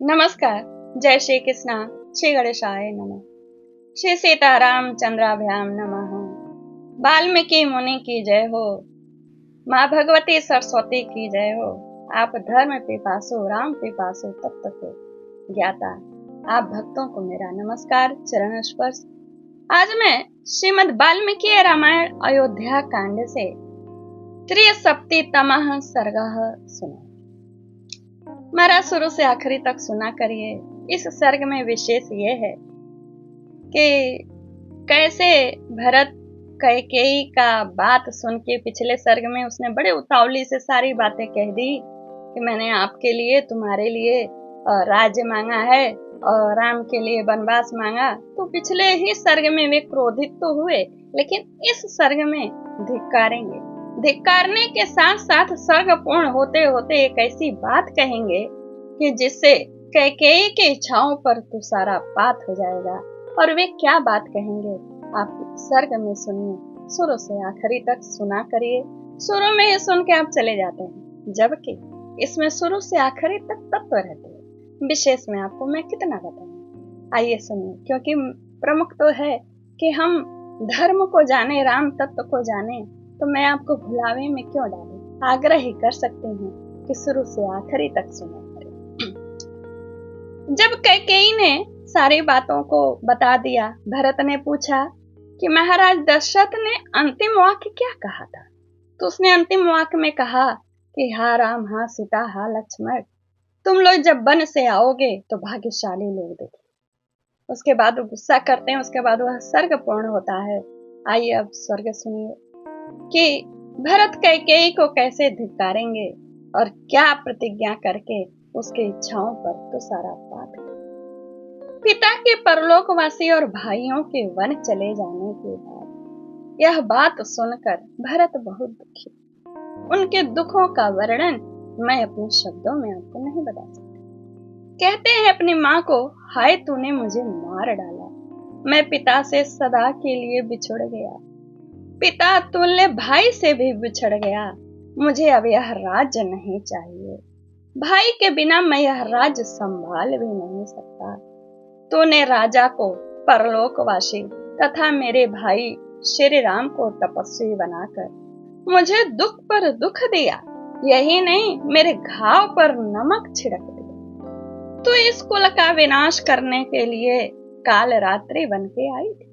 नमस्कार। जय श्री कृष्णा। श्री गणेशाय नमः। श्री सीताराम चंद्राभ्याम नमः। वाल्मीकि मुनि की जय हो। माँ भगवती सरस्वती की जय हो। आप धर्म पिपासु राम पिपासु तत्व के ज्ञाता आप भक्तों को मेरा नमस्कार चरण स्पर्श। आज मैं श्रीमद् वाल्मीकि रामायण अयोध्या कांड से त्रिसप्ततितमः सर्गः सुना। मेरा शुरू से आखिरी तक सुना करिए। इस सर्ग में विशेष ये है कि कैसे भरत कैकेयी का बात सुन के पिछले सर्ग में उसने बड़े उतावली से सारी बातें कह दी कि मैंने आपके लिए तुम्हारे लिए राज्य मांगा है और राम के लिए वनवास मांगा। तो पिछले ही सर्ग में वे क्रोधित तो हुए, लेकिन इस सर्ग में धिक्कारेंगे। धिक्कारने के साथ साथ सर्ग पूर्ण होते होते एक ऐसी बात कहेंगे कि जिससे कैकेयी की इच्छाओं पर तुषारपात हो जाएगा। और वे क्या बात कहेंगे आप सर्ग में सुनिए। शुरू से आखिरी तक सुना करिए। शुरू में ही सुन के आप चले जाते हैं, जबकि इसमें शुरू से आखिरी तक तत्व रहते हैं। विशेष में आपको मैं कितना बताऊं, आइए सुनिए। क्योंकि प्रमुख तो है कि हम धर्म को जाने, राम तत्व को जाने, तो मैं आपको भुलावे में क्यों डालूं। आग्रह ही कर सकते हैं कि शुरू से आखिरी तक सुना करें। जब कैकेयी ने सारी बातों को बता दिया, भरत ने पूछा कि महाराज दशरथ ने अंतिम वाक्य क्या कहा था। तो उसने अंतिम वाक्य में कहा कि हा राम, हा सीता, हा लक्ष्मण, तुम लोग जब वन से आओगे तो भाग्यशाली लोग देखे। उसके बाद वो गुस्सा करते हैं, उसके बाद वह सर्ग पूर्ण होता है। आइए अब स्वर्ग सुनिए कि भरत कैकेयी को कैसे धिक्कारेंगे और क्या प्रतिज्ञा करके उसके इच्छाओं पर तुषारपात करेंगे। पिता के परलोकवासी और भाइयों के वन चले जाने के बाद यह बात सुनकर भरत बहुत दुखी। उनके दुखों का वर्णन मैं अपने शब्दों में आपको नहीं बता सकती। कहते हैं अपनी माँ को, हाय तूने मुझे मार डाला, मैं पिता से सदा के लिए बिछुड़ गया। पिता तुल्य भाई से भी बिछड़ गया। मुझे अब यह राज्य नहीं चाहिए। भाई के बिना मैं यह राज्य संभाल भी नहीं सकता। तूने राजा को परलोकवासी तथा मेरे भाई श्री राम को तपस्वी बनाकर मुझे दुख पर दुख दिया। यही नहीं, मेरे घाव पर नमक छिड़क दिया। तू इस कुल का विनाश करने के लिए काल रात्रि बन के आई थी।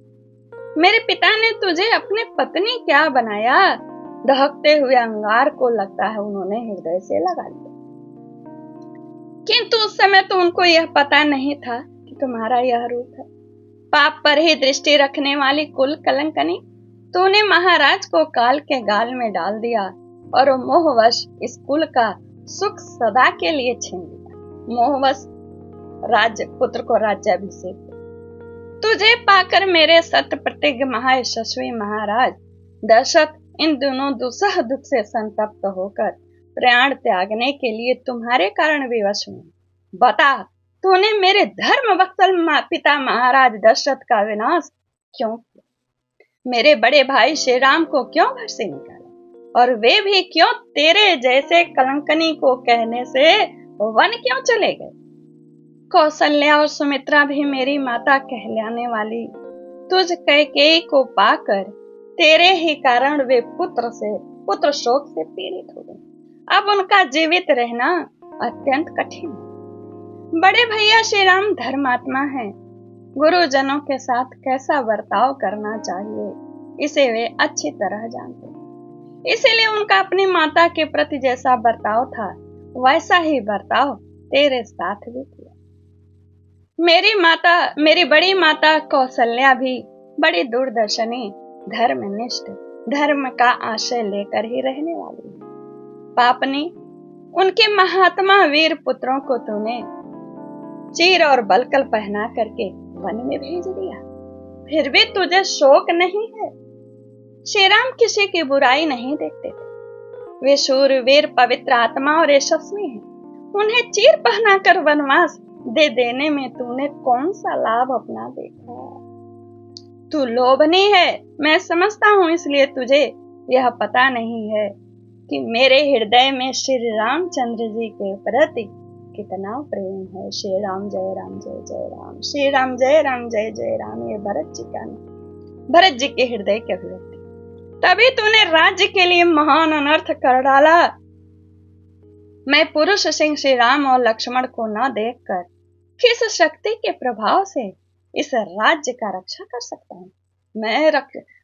मेरे पिता ने तुझे अपनी पत्नी क्या बनाया। दहकते हुए अंगार को लगता है उन्होंने हृदय से लगा लिया। किंतु उस समय तो उनको यह पता नहीं था कि तुम्हारा यह रूप है। पाप पर ही दृष्टि रखने वाली कुल कलंकनी, तूने महाराज को काल के गाल में डाल दिया और मोहवश इस कुल का सुख सदा के लिए छीन लिया। मोहवश राज्य पुत्र को राज्याभिषेक। तुझे पाकर मेरे सत्य प्रतिज्ञ महायशस्वी महाराज दशरथ इन दोनों दुसह दुख से संतप्त होकर प्राण त्यागने के लिए तुम्हारे कारण विवश हुए। बता, तूने मेरे धर्म वत्सल पिता महाराज दशरथ का विनाश क्यों किया? मेरे बड़े भाई श्री राम को क्यों घर से निकाला, और वे भी क्यों तेरे जैसे कलंकनी को कहने से वन क्यों चले गए? कौशल्या और सुमित्रा भी मेरी माता कहलाने वाली तुझ कैकेयी को पाकर तेरे ही कारण वे पुत्र शोक से पीड़ित हो गए। अब उनका जीवित रहना अत्यंत कठिन है। बड़े भैया श्री राम धर्मात्मा हैं। गुरुजनों के साथ कैसा बर्ताव करना चाहिए इसे वे अच्छी तरह जानते हैं। इसीलिए उनका अपनी माता के प्रति जैसा बर्ताव था वैसा ही बर्ताव तेरे साथ भी किया। मेरी बड़ी माता कौशल्या भी बड़ी दूरदर्शनी, धर्मनिष्ठ, धर्म का आशय लेकर ही रहने वाली है। पापनी, उनके महात्मा वीर पुत्रों को तूने चीर और बलकल पहना करके वन में भेज दिया, फिर भी तुझे शोक नहीं है। श्री राम किसी की बुराई नहीं देखते थे। वे शूरवीर, पवित्र आत्मा और यशस्वी हैं। उन्हें चीर पहनाकर वनवास दे देने में तूने कौन सा लाभ अपना देखा? तू लोभनी है, मैं समझता हूँ। इसलिए तुझे यह पता नहीं है कि मेरे हृदय में श्री रामचंद्र जी के प्रति कितना प्रेम है। श्री राम जय राम जय जय राम, श्री राम जय राम जय जय राम। ये भरत जी का नाम, भरत जी के हृदय के अभिव्यक्ति। तभी तूने राज्य के लिए महान अनर्थ कर डाला। मैं पुरुष सिंह श्री राम और लक्ष्मण को न देखकर किस शक्ति के प्रभाव से इस राज्य का रक्षा कर सकता हूँ। मैं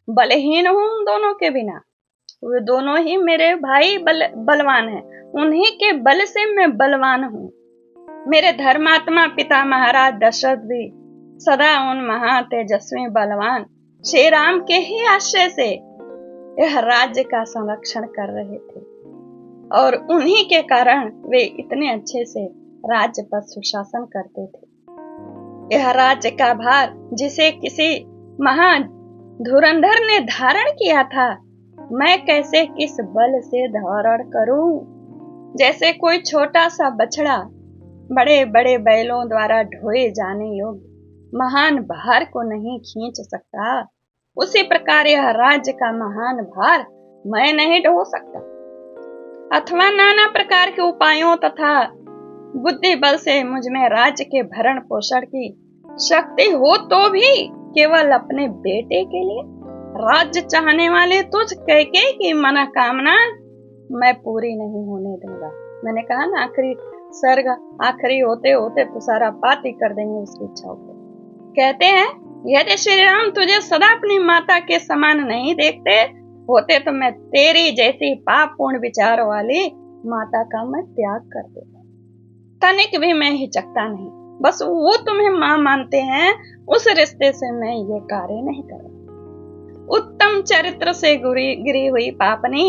बलहीन हूँ उन दोनों के बिना। वे दोनों ही मेरे भाई बलवान हैं, उन्हीं के बल से मैं बलवान हूँ। मेरे धर्मात्मा पिता महाराज दशरथ भी सदा उन महातेजस्वी बलवान श्री राम के ही आश्रय से यह राज्य का संरक्षण कर रहे थे, और उन्हीं के कारण वे इतने अच्छे से राज्य पर सुशासन करते थे। यह राज्य का भार जिसे किसी महान धुरंधर ने धारण किया था, मैं कैसे किस बल से धारण करूं। जैसे कोई छोटा सा बछड़ा बड़े बड़े बैलों द्वारा ढोए जाने योग्य महान भार को नहीं खींच सकता, उसी प्रकार यह राज्य का महान भार मैं नहीं ढो सकता। अथवा नाना प्रकार के उपायों तथा बुद्धि बल से मुझ में राज्य के भरण पोषण की शक्ति हो तो भी केवल अपने बेटे के लिए राज्य चाहने वाले तुझ कैकेयी की मनोकामना मैं पूरी नहीं होने दूंगा। मैंने कहा ना, आखिरी सर्ग आखिरी होते होते तो सारा बात ही कर देंगे उसकी इच्छाओं को। कहते हैं, यदि श्री राम तुझे सदा अपनी माता के समान नहीं देखते होते तो मैं तेरी जैसी पापपूर्ण विचार वाली माता का मैं त्याग कर देता। तनिक भी मैं हिचकता नहीं, बस वो तुम्हें मां मानते हैं उस रिश्ते से मैं ये कार्य नहीं कर रहा। उत्तम चरित्र से गिरी हुई पापनी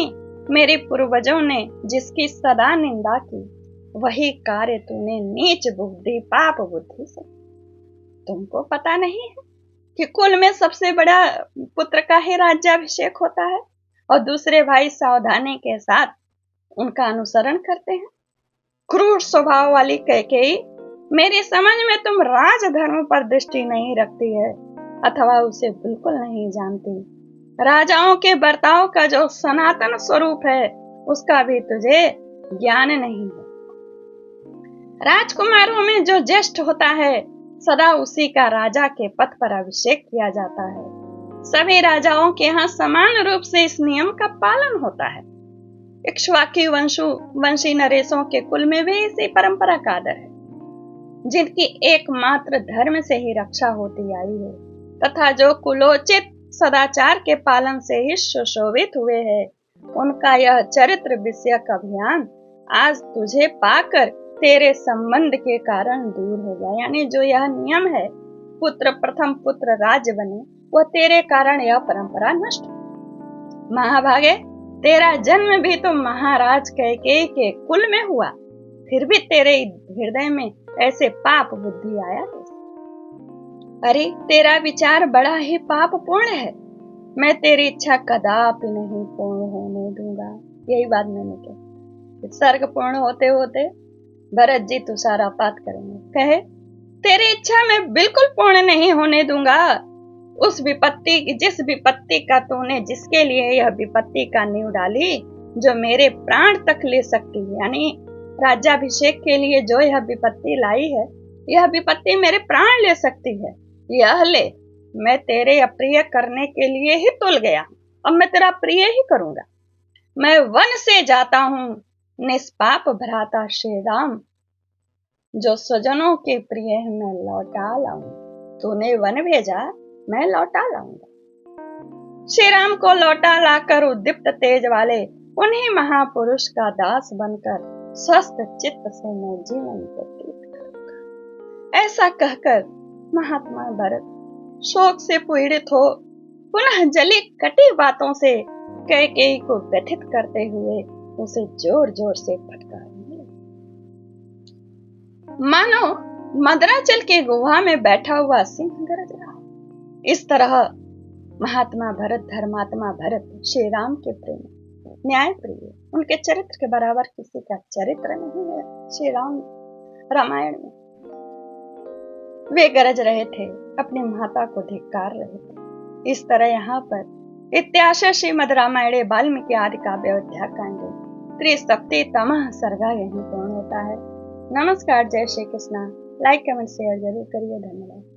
मेरे पूर्वजों ने जिसकी सदा निंदा की, वही कार्य तूने नीच बुद्धि पाप बुद्धि से। तुमको पता नहीं है कि कुल में सबसे बड़ा पुत्र का ही राज्याभिषेक होता है और दूसरे भाई सावधानी के साथ उनका अनुसरण करते हैं। क्रूर स्वभाव वाली कैकेयी, मेरी समझ में तुम राजधर्म पर दृष्टि नहीं रखती है अथवा उसे बिल्कुल नहीं जानती। राजाओं के बर्ताव का जो सनातन स्वरूप है उसका भी तुझे ज्ञान नहीं है। राजकुमारों में जो ज्येष्ठ होता है सदा उसी का राजा के पद पर अभिषेक किया जाता है। सभी राजाओं के यहाँ समान रूप से इस नियम का पालन होता है। इक्ष्वाकु वंशी नरेशों के कुल में भी इसी परंपरा का आदर है, जिनकी एकमात्र धर्म से ही रक्षा होती आई है तथा जो कुलोचित सदाचार के पालन से ही सुशोभित हुए हैं, उनका यह चरित्र विषयक अभियान आज तुझे पाकर तेरे संबंध के कारण दूर हो गया। यानी जो यह नियम है पुत्र प्रथम पुत्र राज्य बने, वह तेरे कारण यह परंपरा नष्ट। महाभागे, तेरा जन्म भी तो महाराज कैकेयी के कुल में हुआ, फिर भी तेरे हृदय में ऐसे पाप बुद्धि आया। अरे तेरा विचार बड़ा ही पाप पूर्ण है, मैं तेरी इच्छा कदापि नहीं पूर्ण होने दूंगा। यही बात मैंने कही। सर्ग पूर्ण होते होते भरत जी तुषारपात करेंगे, कहे तेरी इच्छा मैं बिल्कुल पूर्ण नहीं होने दूंगा। उस विपत्ति, जिस विपत्ति का तूने, जिसके लिए यह विपत्ति का नींव डाली, जो मेरे प्राण तक ले सकती है, यानी राज्याभिषेक के लिए जो यह विपत्ति लाई है, यह विपत्ति मेरे प्राण ले सकती है, यह ले। मैं तेरे अप्रिय करने के लिए ही तुल गया, अब मैं तेरा प्रिय ही करूंगा। मैं वन से जाता हूँ निष्पाप भ्राता श्री राम, जो स्वजनों के प्रिय है मैं लौटा लाऊंगा। तूने वन भेजा, मैं लौटा लाऊंगा। श्री राम को लौटा लाकर उद्दीप्त तेज वाले उन्हीं महापुरुष का दास बनकर स्वस्थ चित्त से मैं जीवन व्यतीत करूंगा। ऐसा कहकर महात्मा भरत शोक से पीड़ित हो पुनः जली कटी बातों से कैकेयी को व्यथित करते हुए उसे जोर जोर से फटकारने लगे, मानो मदराचल के गुहा में बैठा हुआ सिंह गरज रहा। इस तरह महात्मा भरत, धर्मात्मा भरत श्री राम के प्रेम, न्याय प्रिय, उनके चरित्र के बराबर किसी का चरित्र नहीं है श्री राम रामायण में। वे गरज रहे थे, अपनी माता को धिक्कार रहे थे। इस तरह यहाँ पर इत्याशय श्रीमद रामायणे वाल्मीकि आदि काव्य अयोध्या कांड त्रिसप्ततितमः सर्गा यहीं पूर्ण होता है। नमस्कार, जय Shri Krishna. Like comment share जरूर करिए। धन्यवाद।